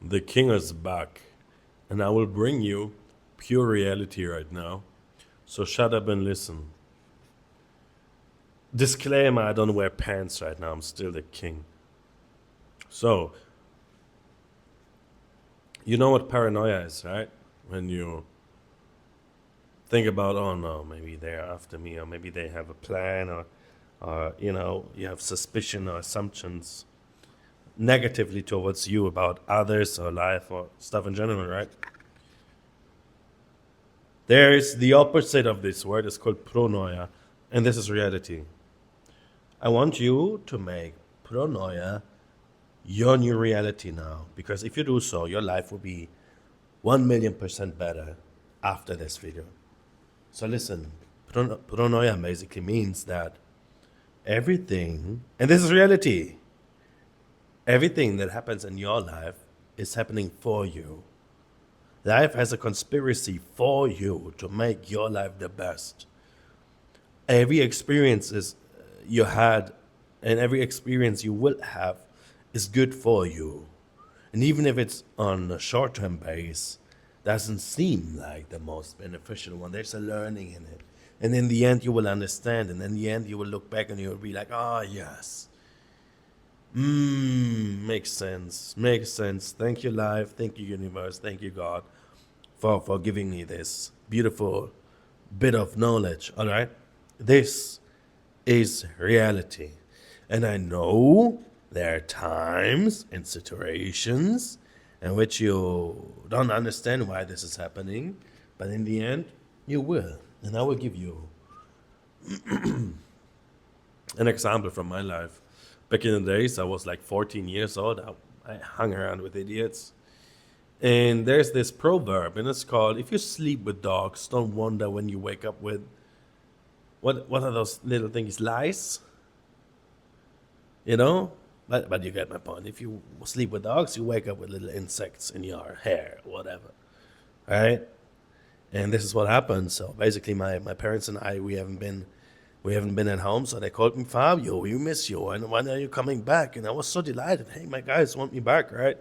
The king is back, and I will bring you pure reality right now. So shut up and listen. Disclaimer, I don't wear pants right now, I'm still the king. So, you know what paranoia is, right? When you think about, oh no, maybe they're after me, or maybe they have a plan, or you have suspicion or assumptions negatively towards you about others or life or stuff in general, right? There is the opposite of this word, it's called pronoia, and this is reality. I want you to make pronoia your new reality now, because if you do so, your life will be 1,000,000% better after this video. So listen, pronoia basically means that everything, and this is reality, everything that happens in your life is happening for you. Life has a conspiracy for you to make your life the best. Every experience you had and every experience you will have is good for you. And even if it's on a short-term base, doesn't seem like the most beneficial one. There's a learning in it. And in the end, you will understand. And in the end, you will look back and you will be like, oh, yes. Makes sense. Makes sense. Thank you, life. Thank you, universe. Thank you, God, for giving me this beautiful bit of knowledge. All right? This is reality. And I know there are times and situations in which you don't understand why this is happening, but in the end, you will. And I will give you an example from my life. Back in the days, I was like 14 years old. I hung around with idiots. And there's this proverb, and it's called, if you sleep with dogs, don't wonder when you wake up with, what are those little things, lice? You know? But you get my point. If you sleep with dogs, you wake up with little insects in your hair, whatever. Right? And this is what happened. So basically my parents and I, we haven't been at home, so they called me, Fabio, we miss you, and when are you coming back? And I was so delighted. Hey, my guys want me back, right?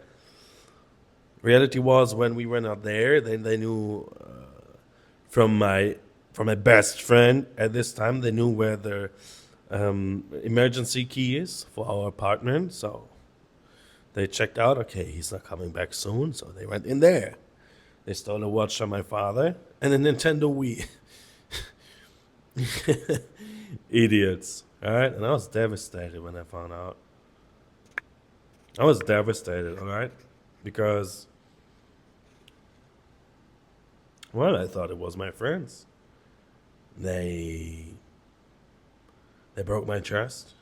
Reality was, when we were not there, then they knew from my best friend at this time, they knew where the emergency key is for our apartment. So they checked out, okay, he's not coming back soon. So they went in there. They stole a watch from my father and a Nintendo Wii. Idiots. All right. And I was devastated when I found out. I was devastated, all right? Because, well, I thought it was my friends. They broke my trust.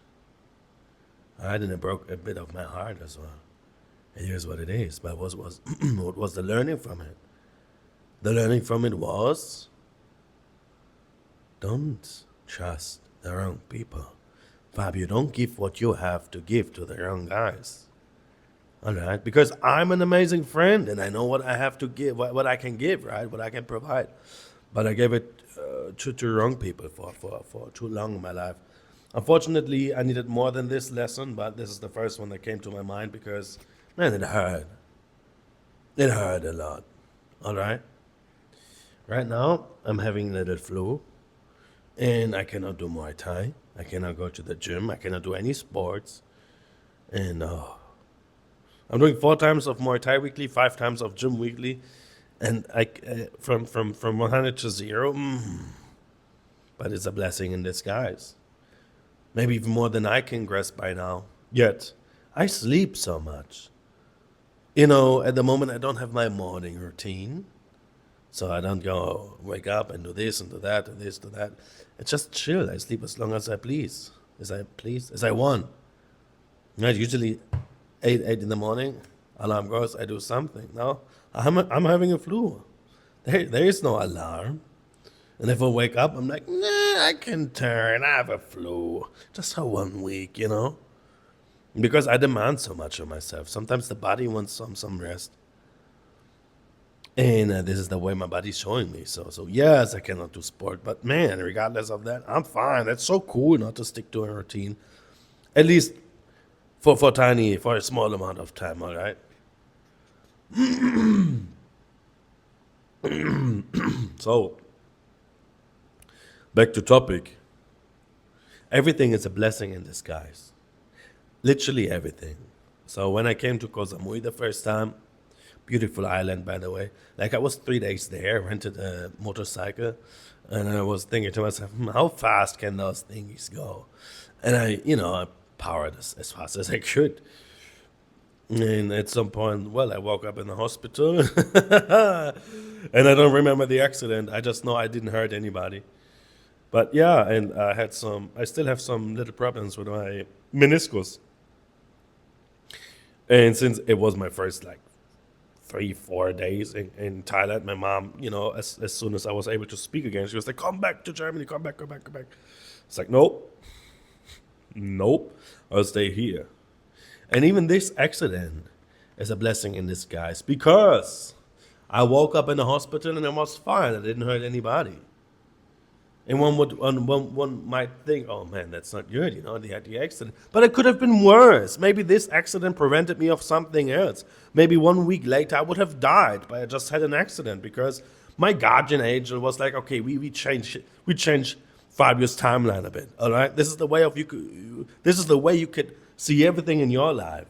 All right, and it broke a bit of my heart as well. And here's what it is. But what was the learning from it? The learning from it was, don't trust the wrong people. Fabio, don't give what you have to give to the wrong guys. All right, because I'm an amazing friend and I know what I have to give, what I can give, right? What I can provide. But I gave it to wrong people for too long in my life. Unfortunately, I needed more than this lesson, but this is the first one that came to my mind because, man, it hurt. It hurt a lot. All right. Right now, I'm having a little flu, and I cannot do Muay Thai. I cannot go to the gym. I cannot do any sports. And I'm doing 4 times of Muay Thai weekly, 5 times of gym weekly, and from 100 to 0. But it's a blessing in disguise. Maybe even more than I can grasp by now. Yet, I sleep so much. At the moment, I don't have my morning routine. So I don't go wake up and do this and do that and this, do that. I just chill. I sleep as long as I please. As I want. Usually 8 in the morning, alarm goes, I do something. No, I'm having a flu. There is no alarm. And if I wake up, I'm like, nah, I can turn. I have a flu. Just for 1 week, Because I demand so much of myself. Sometimes the body wants some rest. And this is the way my body's showing me. So yes, I cannot do sport. But man, regardless of that, I'm fine. That's so cool not to stick to a routine. At least for a small amount of time, all right? So, back to topic. Everything is a blessing in disguise. Literally everything. So when I came to Koh Samui the first time, beautiful island by the way. Like I was 3 days there, rented a motorcycle, and I was thinking to myself, how fast can those thingies go? And I powered as fast as I could. And at some point, well, I woke up in the hospital, and I don't remember the accident. I just know I didn't hurt anybody. But yeah, and I still have some little problems with my meniscus. And since it was my first like 3 4 days in Thailand, my mom, as soon as I was able to speak again, she was like, "Come back to Germany, come back, come back, come back." It's like, nope, nope, I'll stay here. And even this accident is a blessing in disguise because I woke up in the hospital and I was fine. I didn't hurt anybody. And one might think, oh man, that's not good, they had the accident. But it could have been worse. Maybe this accident prevented me of something else. Maybe 1 week later I would have died, but I just had an accident because my guardian angel was like, okay, we change Fabio's timeline a bit. All right, this is the way you could see everything in your life.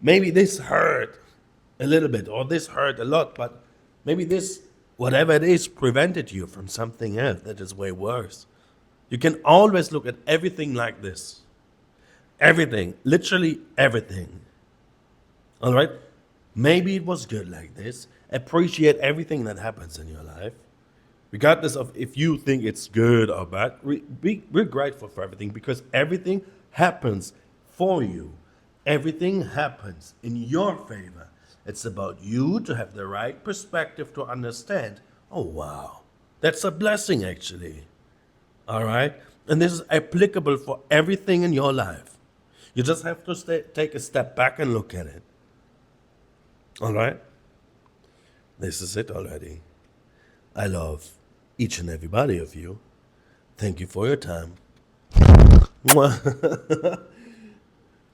Maybe this hurt a little bit, or this hurt a lot, but maybe this, whatever it is, prevented you from something else that is way worse. You can always look at everything like this. Everything, literally everything. All right? Maybe it was good like this. Appreciate everything that happens in your life. Regardless of if you think it's good or bad, we're grateful for everything because everything happens for you. Everything happens in your favor. It's about you to have the right perspective to understand, oh, wow, that's a blessing actually. All right? And this is applicable for everything in your life. You just have to take a step back and look at it. All right? This is it already. I love each and every body of you. Thank you for your time. Mwah.